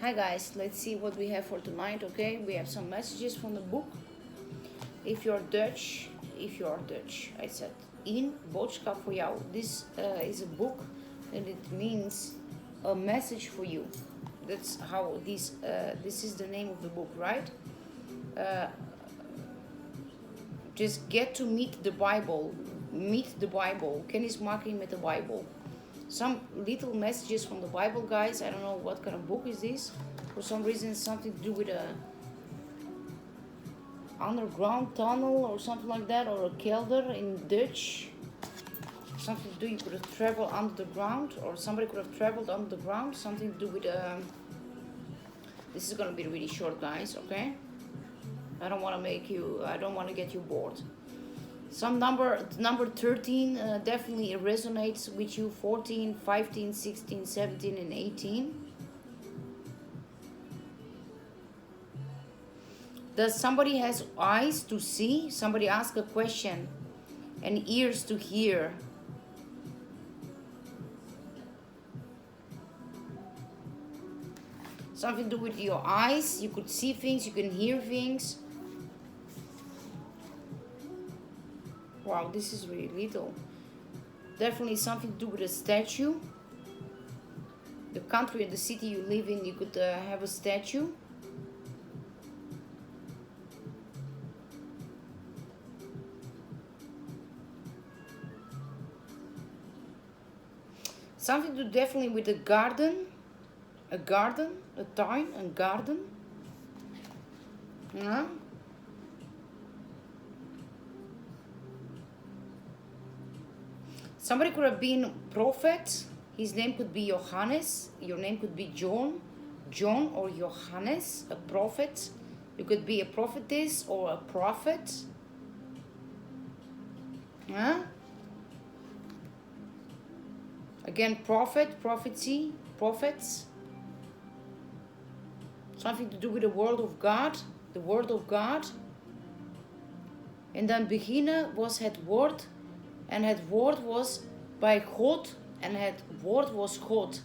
Hi guys, let's see what we have for tonight. Okay, we have some messages from the book. If you're Dutch, I said in boodschap voor jou. This is a book and it means a message for you. That's how this is the name of the book, right? Just get to meet the Bible. Meet the Bible. Kennis maken met de Bible. Some little messages from the Bible, guys. I don't know what kind of book is this. For some reason, something to do with a underground tunnel or something like that, or a kelder in Dutch. Something to do, you could have traveled under the ground, or somebody could have traveled under the ground. Something to do with this is gonna be really short, guys. Okay. I don't want to get you bored. Some number 13 definitely resonates with you. 14, 15, 16, 17 and 18. Does somebody has eyes to see? Somebody ask a question and ears to hear. Something to do with your eyes. You could see things, you can hear things. Wow, this is really little. Definitely something to do with a statue. The country and the city you live in, you could have a statue. Something to do definitely with a garden. A garden, a tuin, a garden. Yeah. Somebody could have been a prophet. His name could be Johannes. Your name could be John or Johannes, a prophet. You could be a prophetess or a prophet. Huh? Again, prophet, prophecy, prophets. Something to do with the word of God. The word of God. And then beginnen was het woord. En het woord was by God. And het woord was God.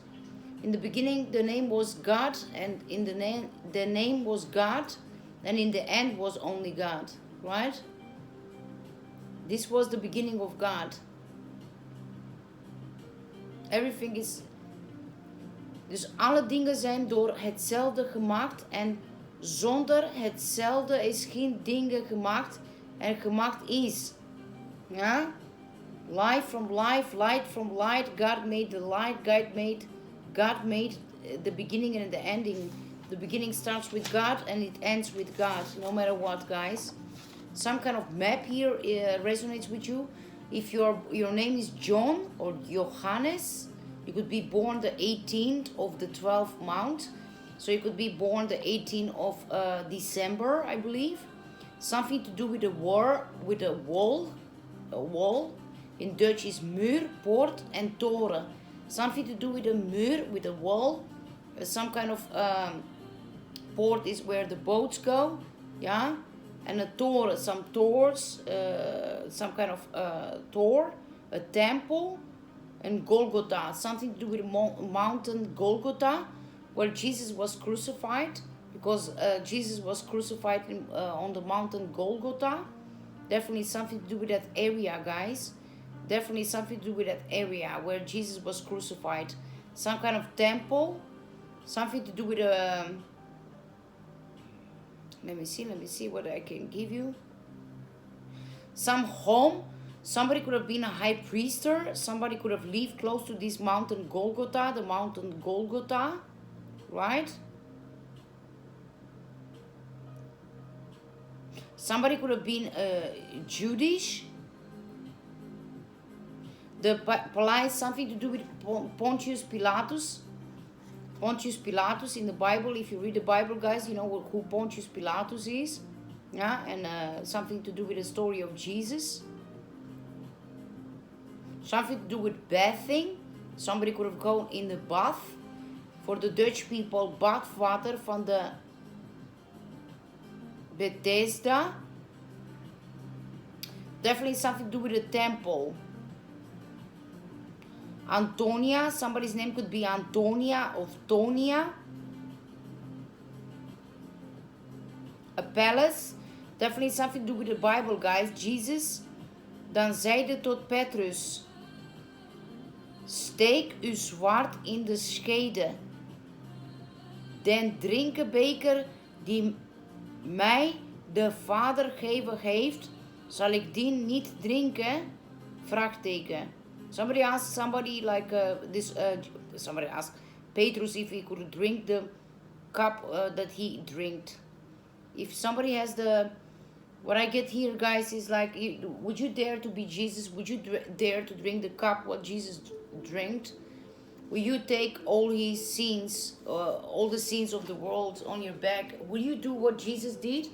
In the beginning the name was God. And in the name was God. And in the end was only God. Right? This was the beginning of God. Everything is... Dus alle dingen zijn door hetzelfde gemaakt. En zonder hetzelfde is geen dingen gemaakt. En gemaakt is. Ja? Life from life, light from light. God made the light. God made the beginning and the ending. The beginning starts with God and it ends with God. No matter what, guys. Some kind of map here resonates with you. If your name is John or Johannes, you could be born the 18th of the 12th month. So you could be born the 18th of December, I believe. Something to do with a war, with a wall. A wall. In Dutch is muur, poort and toren. Something to do with a muur, with a wall. Some kind of port is where the boats go. Yeah. And a toren, some tours, some kind of tour, a temple. And Golgotha, something to do with mountain Golgotha, where Jesus was crucified, because Jesus was crucified on the mountain Golgotha. Definitely something to do with that area, guys. Definitely something to do with that area where Jesus was crucified. Some kind of temple, something to do with a... Let me see what I can give you. Some home. Somebody could have been a high priester. Somebody could have lived close to this mountain Golgotha, the mountain Golgotha, right? Somebody could have been Jewish. The palace, something to do with Pontius Pilatus. Pontius Pilatus in the Bible. If you read the Bible, guys, you know who Pontius Pilatus is. Yeah, and something to do with the story of Jesus. Something to do with bathing. Somebody could have gone in the bath. For the Dutch people, badwater van de Bethesda. Definitely something to do with the temple. Antonia, somebody's name could be Antonia of Tonia. a palace. Definitely something to do with the Bible, guys. Jesus dan zeide tot Petrus: steek uw zwaard in de schede. Den drinkenbeker die mij de Vader geven heeft, zal ik die niet drinken? Vraagteken. Somebody asked somebody like somebody asked Petrus if he could drink the cup that he drank. If somebody has what I get here, guys, is like, would you dare to be Jesus? Would you dare to drink the cup what Jesus drank? Will you take all his sins, all the sins of the world on your back? Will you do what Jesus did?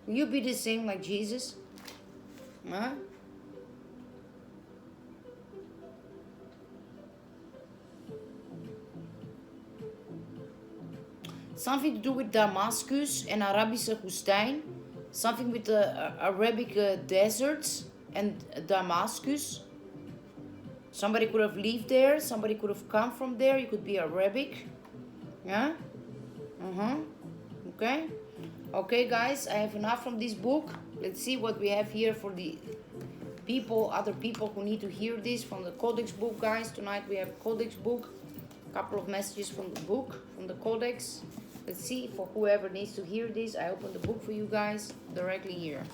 Will you be the same like Jesus? Huh? Something to do with Damascus and Arabische woestijn. Something with the Arabic deserts and Damascus. Somebody could have lived there. Somebody could have come from there. You could be Arabic. Yeah? Okay. Okay, guys, I have enough from this book. Let's see what we have here for the people, other people who need to hear this from the Codex book, guys. Tonight we have a Codex book. A couple of messages from the book, from the Codex. Let's see, for whoever needs to hear this, I open the book for you guys directly here.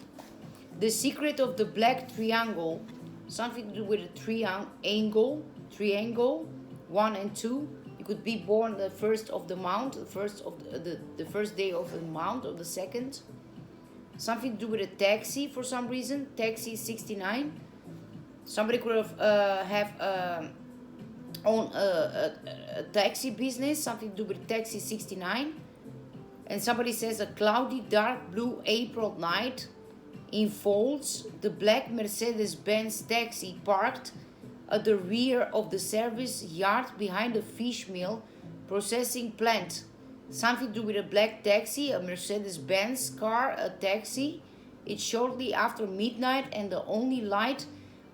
The secret of the black triangle. Something to do with a triangle, 1 and 2. You could be born the first of the month, the first day of the month, or the second. Something to do with a taxi for some reason. Taxi 69. Somebody could have own a taxi business. Something to do with taxi 69. And somebody says a cloudy, dark blue April night unfolds. The black Mercedes-Benz taxi parked at the rear of the service yard behind the fish meal processing plant. Something to do with a black taxi, a Mercedes-Benz car, a taxi. It's shortly after midnight and the only light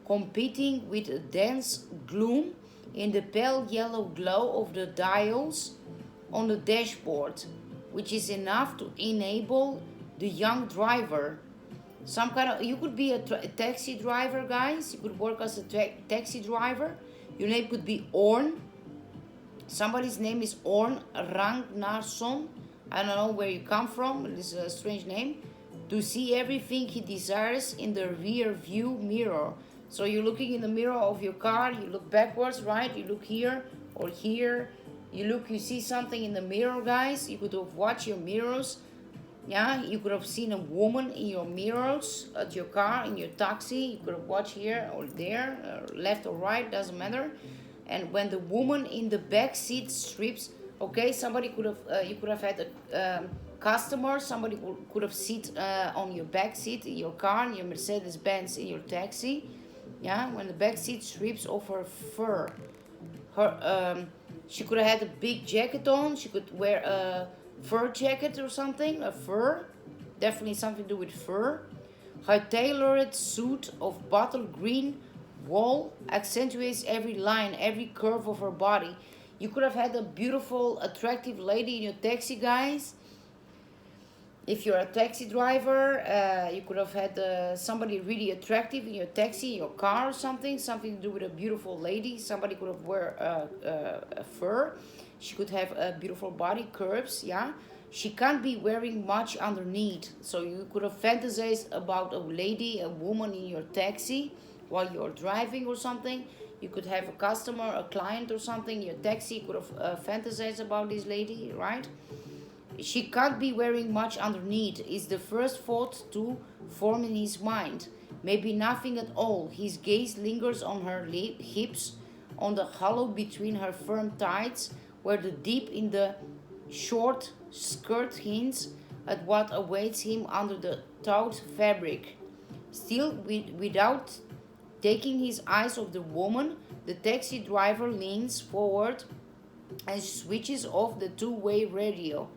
competing with a dense gloom in the pale yellow glow of the dials on the dashboard, which is enough to enable the young driver. You could be a taxi driver, guys. You could work as a taxi driver. Your name could be Orn. Somebody's name is Orn Ragnarsson. I don't know where you come from. It's a strange name. To see everything he desires in the rear view mirror. So you're looking in the mirror of your car. You look backwards, right? You look here or here. You see something in the mirror, guys. You could have watched your mirrors. Yeah, you could have seen a woman in your mirrors at your car, in your taxi. You could have watched here or there, left or right, doesn't matter. And when the woman in the back seat strips, okay, somebody could have, you could have had a customer. Somebody could have sit on your back seat in your car, in your Mercedes-Benz, in your taxi. Yeah, when the back seat strips off her fur, she could have had a big jacket on. She could wear a fur jacket or something, a fur, definitely something to do with fur. Her tailored suit of bottle green wool accentuates every line, every curve of her body. You could have had a beautiful, attractive lady in your taxi, guys. If you're a taxi driver, you could have had somebody really attractive in your taxi, your car or something to do with a beautiful lady. Somebody could have wear a fur. She could have a beautiful body, curves, yeah. She can't be wearing much underneath. So you could have fantasized about a lady, a woman in your taxi while you're driving or something. You could have a customer, a client or something in your taxi. You could have fantasized about this lady, right? She can't be wearing much underneath is the first thought to form in his mind. Maybe nothing at all. His gaze lingers on her hips, on the hollow between her firm thighs, where the deep in the short skirt hints at what awaits him under the taut fabric. Still, without taking his eyes off the woman, the taxi driver leans forward and switches off the two-way radio.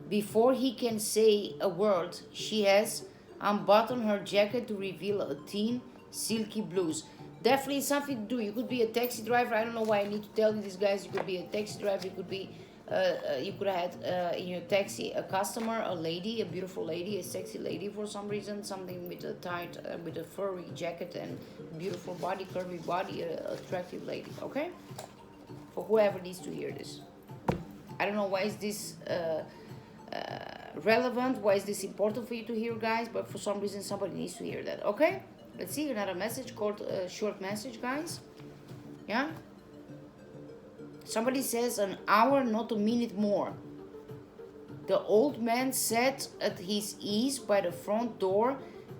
Before he can say a word, she has unbuttoned her jacket to reveal a thin, silky blouse. Definitely something to do. You could be a taxi driver. I don't know why I need to tell you this, guys. You could be a taxi driver. You could be You could have had in your taxi a customer, a lady, a beautiful lady, a sexy lady for some reason, something with a tight, with a furry jacket and beautiful body, curvy body, attractive lady. Okay, for whoever needs to hear this. I don't know why is this relevant, why is this important for you to hear, guys, but for some reason somebody needs to hear that. Okay, let's see another message called short message, guys. Yeah, somebody says an hour, not a minute more. The old man sat at his ease by the front door,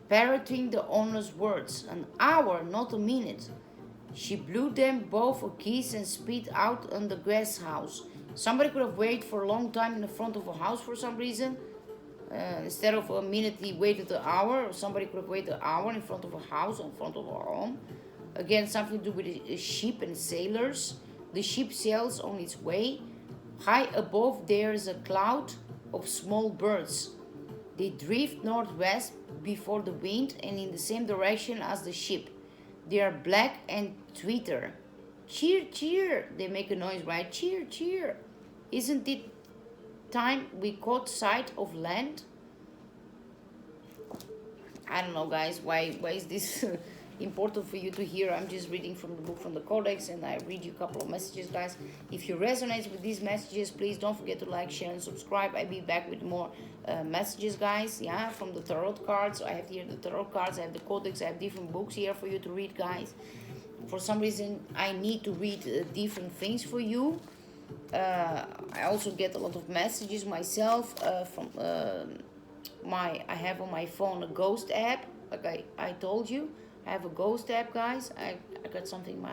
parroting the owner's words. An hour, not a minute. She blew them both a kiss and sped out on the grass house. Somebody could have waited for a long time in the front of a house for some reason. Instead of a minute, he waited an hour. Or somebody could have waited an hour in front of a house, in front of a home. Again, something to do with a ship and sailors. The ship sails on its way. High above there is a cloud of small birds. They drift northwest before the wind and in the same direction as the ship. They are black and twitter. Cheer, cheer. They make a noise, right? Cheer, cheer. Isn't it time we caught sight of land? I don't know, guys. Why is this important for you to hear? I'm just reading from the book from the Codex, and I read you a couple of messages, guys. If you resonate with these messages, please don't forget to like, share, and subscribe. I'll be back with more messages, guys. Yeah, from the tarot cards. I have here the tarot cards. I have the Codex. I have different books here for you to read, guys. For some reason, I need to read different things for you. I also get a lot of messages myself from I have on my phone a ghost app, like I told you. I have a ghost app, guys. I got something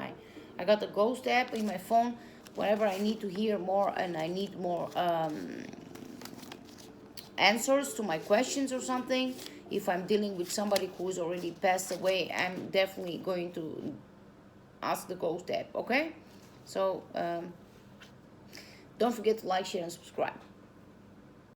I got a ghost app in my phone. Whenever I need to hear more and I need more answers to my questions or something, if I'm dealing with somebody who's already passed away, I'm definitely going to ask the ghost app. Okay, so don't forget to like, share, and subscribe.